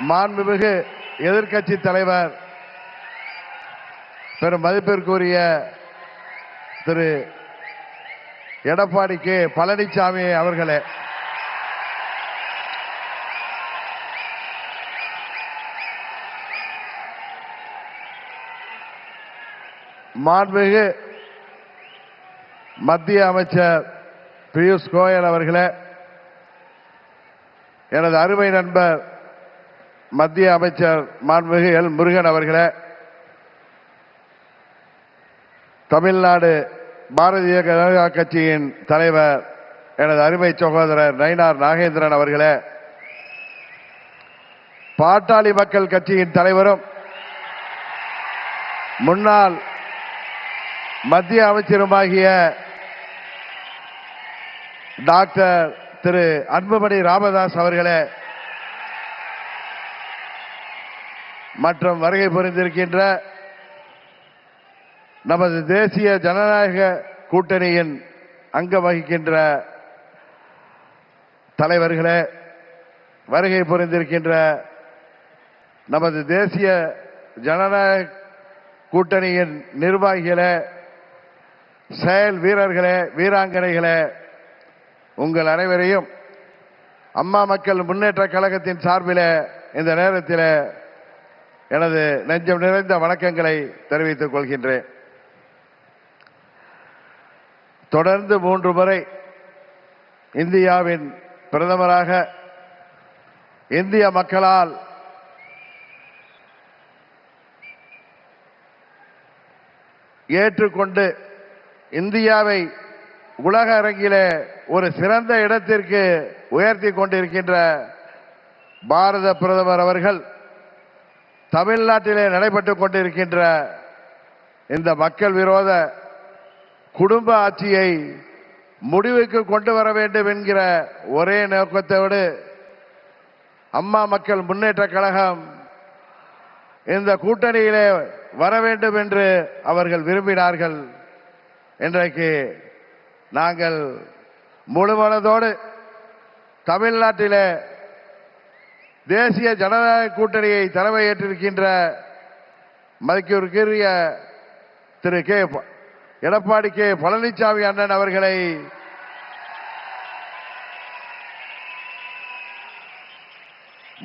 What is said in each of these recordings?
மாண்புமிகு எதிர்க்கட்சி தலைவர் பெரும் மதிப்பிற்குரிய திரு எடப்பாடி கே பழனிசாமி அவர்களே, மாண்புமிகு மத்திய அமைச்சர் பியூஷ் கோயல் அவர்களே, எனது அருமை நண்பர் மத்திய அமைச்சர் மாண்புமிகு எல் முருகன் அவர்களே, தமிழ்நாடு பாரதிய ஜனதா கட்சியின் தலைவர் எனது அருமை சகோதரர் நயினார் நாகேந்திரன் அவர்களே, பாட்டாளி மக்கள் கட்சியின் தலைவரும் முன்னாள் மத்திய அமைச்சருமாகிய டாக்டர் திரு அன்புமணி ராமதாஸ் அவர்களே, மற்றும் வருகை புரிந்திருக்கின்ற நமது தேசிய ஜனநாயக கூட்டணியின் அங்கம் வகிக்கின்ற தலைவர்களே, வருகை புரிந்திருக்கின்ற நமது தேசிய ஜனநாயக கூட்டணியின் நிர்வாகிகளே, செயல் வீரர்களே, வீராங்கனைகளே, உங்கள் அனைவரையும் அம்மா மக்கள் முன்னேற்ற கழகத்தின் சார்பில் இந்த நேரத்தில் எனது நெஞ்சம் நிறைந்த வணக்கங்களை தெரிவித்துக் கொள்கின்றேன். தொடர்ந்து 3 முறை இந்தியாவின் பிரதமராக இந்திய மக்களால் ஏற்றுக்கொண்டு இந்தியாவை உலக அரங்கிலே ஒரு சிறந்த இடத்திற்கு உயர்த்தி கொண்டிருக்கின்ற பாரத பிரதமர் அவர்கள் தமிழ்நாட்டிலே நடைபெற்றுக் கொண்டிருக்கின்ற இந்த மக்கள் விரோத குடும்ப ஆட்சியை முடிவுக்கு கொண்டு வர வேண்டும் என்கிற ஒரே நோக்கத்தோடு அம்மா மக்கள் முன்னேற்ற கழகம் இந்த கூட்டணியிலே வர வேண்டும் என்று அவர்கள் விரும்பினார்கள். இன்றைக்கு நாங்கள் முழுமனதோடு தமிழ்நாட்டிலே தேசிய ஜனநாயக கூட்டணியை தலைமையேற்றிருக்கின்ற மதிப்பிற்குரிய திரு எடப்பாடி கே பழனிசாமி அண்ணன் அவர்களை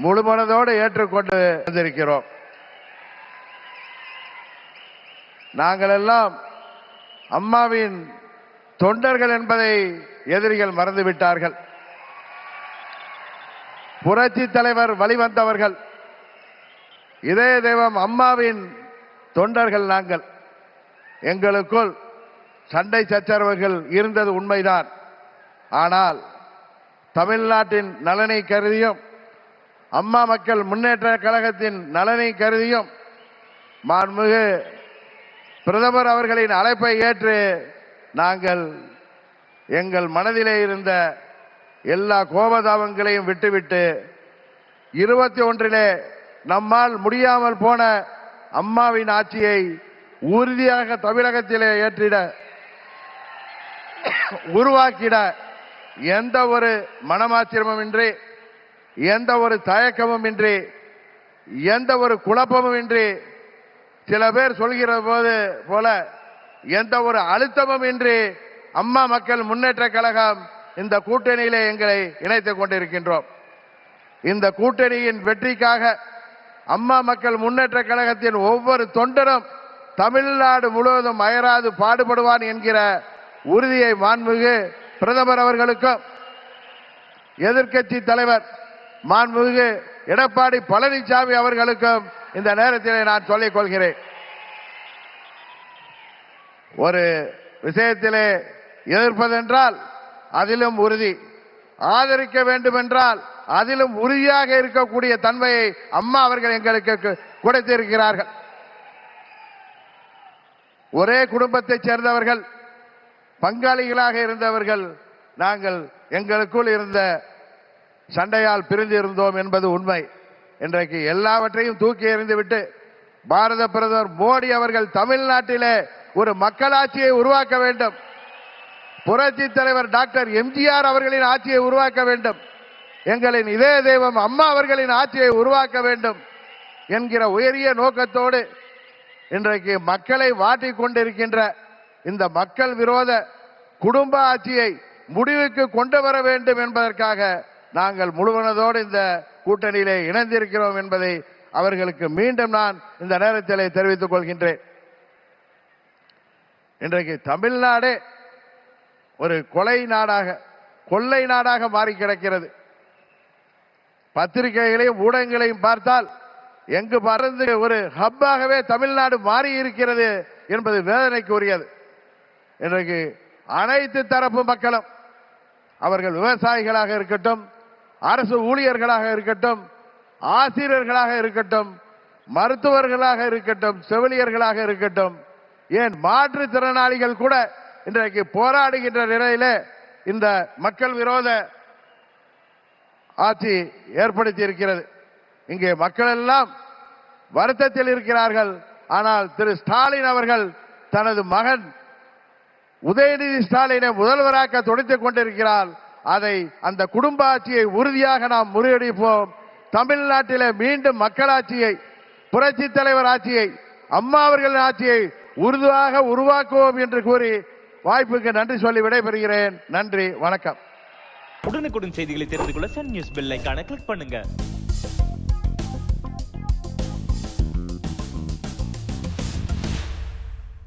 முழுமனதோடு ஏற்றுக்கொண்டு வந்திருக்கிறோம். நாங்கள் எல்லாம் அம்மாவின் தொண்டர்கள் என்பதை எதிரிகள் மறந்துவிட்டார்கள். புரட்சி தலைவர் வழிவந்தவர்கள், இதய தெய்வம் அம்மாவின் தொண்டர்கள் நாங்கள். எங்களுக்குள் சண்டை சச்சரவுகள் இருந்தது உண்மைதான். ஆனால் தமிழ்நாட்டின் நலனை கருதியும் அம்மா மக்கள் முன்னேற்ற கழகத்தின் நலனை கருதியும் மாண்புமிகு பிரதமர் அவர்களின் அழைப்பை ஏற்று நாங்கள் எங்கள் மனதிலே இருந்த எல்லா கோபதாபங்களையும் விட்டுவிட்டு 21 நம்மால் முடியாமல் போன அம்மாவின் ஆட்சியை உறுதியாக தமிழகத்திலே ஏற்றிட உருவாக்கிட எந்த ஒரு மனமாச்சரியமும் இன்றி, எந்த ஒரு தயக்கமும் இன்றி, எந்த ஒரு குழப்பமும் இன்றி, சில பேர் சொல்கிற போல எந்த ஒரு அழுத்தமும் இன்றி அம்மா மக்கள் முன்னேற்ற கழகம் இந்த கூட்டணியிலே எங்களை இணைத்துக் கொண்டிருக்கின்றோம். இந்த கூட்டணியின் வெற்றிக்காக அம்மா மக்கள் முன்னேற்ற கழகத்தின் ஒவ்வொரு தொண்டரும் தமிழ்நாடு முழுவதும் அயராது பாடுபடுவான் என்கிற உறுதியை மாண்புமிகு பிரதமர் அவர்களுக்கும் எதிர்க்கட்சி தலைவர் மாண்புமிகு எடப்பாடி பழனிசாமி அவர்களுக்கும் இந்த நேரத்தில் நான் சொல்லிக் கொள்கிறேன். ஒரு விஷயத்திலே எதிர்ப்பதென்றால் அதிலும் உறுதி, ஆதரிக்க வேண்டும் என்றால் அதிலும் உறுதியாக இருக்கக்கூடிய தன்மையை அம்மா அவர்கள் எங்களுக்கு கொடுத்திருக்கிறார்கள். ஒரே குடும்பத்தைச் சேர்ந்தவர்கள், பங்காளிகளாக இருந்தவர்கள் நாங்கள். எங்களுக்குள் இருந்த சண்டையால் பிரிந்து இருந்தோம் என்பது உண்மை. இன்றைக்கு எல்லாவற்றையும் தூக்கி எறிந்துவிட்டு பாரத பிரதமர் மோடி அவர்கள் தமிழ்நாட்டிலே ஒரு மக்களாட்சியை உருவாக்க வேண்டும். புரட்சி தலைவர் டாக்டர் எம்ஜிஆர் அவர்களின் ஆட்சியை உருவாக்க வேண்டும். எங்களின் இதய தெய்வம் அம்மா அவர்களின் ஆட்சியை உருவாக்க வேண்டும் என்கிற உயரிய நோக்கத்தோடு இன்றைக்கு மக்களை வாட்டிக் கொண்டிருக்கின்ற இந்த மக்கள் விரோத குடும்ப ஆட்சியை முடிவுக்கு கொண்டு வர வேண்டும் என்பதற்காக நாங்கள் முழுவனதோடு இந்த கூட்டணியிலே இணைந்திருக்கிறோம் என்பதை அவர்களுக்கு மீண்டும் நான் இந்த நேரத்தில் தெரிவித்துக் கொள்கின்றேன். இன்றைக்கு தமிழ்நாடு ஒரு கொலை நாடாக, கொள்ளை நாடாக மாறி கிடக்கிறது. பத்திரிகைகளையும் ஊடகங்களையும் பார்த்தால் எங்கு பறந்து ஒரு ஹப்பாகவே தமிழ்நாடு மாறி இருக்கிறது என்பது வேதனைக்குரியது. இன்றைக்கு அனைத்து தரப்பு மக்களும், அவர்கள் விவசாயிகளாக இருக்கட்டும், அரசு ஊழியர்களாக இருக்கட்டும், ஆசிரியர்களாக இருக்கட்டும், மருத்துவர்களாக இருக்கட்டும், செவிலியர்களாக இருக்கட்டும், ஏன் மாற்றுத்திறனாளிகள் கூட இன்றைக்கு போராடுகின்ற நிலையில இந்த மக்கள் விரோத ஆட்சி ஏற்படுத்தி இருக்கிறது. இங்கே மக்கள் எல்லாம் வருத்தத்தில் இருக்கிறார்கள். ஆனால் திரு ஸ்டாலின் அவர்கள் தனது மகன் உதயநிதி ஸ்டாலினை முதல்வராக்க துடித்துக் கொண்டிருக்கிறார். அதை அந்த குடும்ப ஆட்சியை உறுதியாக நாம் முறியடிப்போம். தமிழ்நாட்டிலே மீண்டும் மக்களாட்சியை, புரட்சி தலைவர் ஆட்சியை, அம்மா அவர்களின் ஆட்சியை உறுதியாக உருவாக்குவோம் என்று கூறி வாய்ப்புக்கு நன்றி சொல்லி விடைபெறுகிறேன். நன்றி, வணக்கம். உடனுக்குடன் செய்திகளை தெரிந்து கொள்ள சன் நியூஸ் பெல் ஐகானை கிளிக் பண்ணுங்க.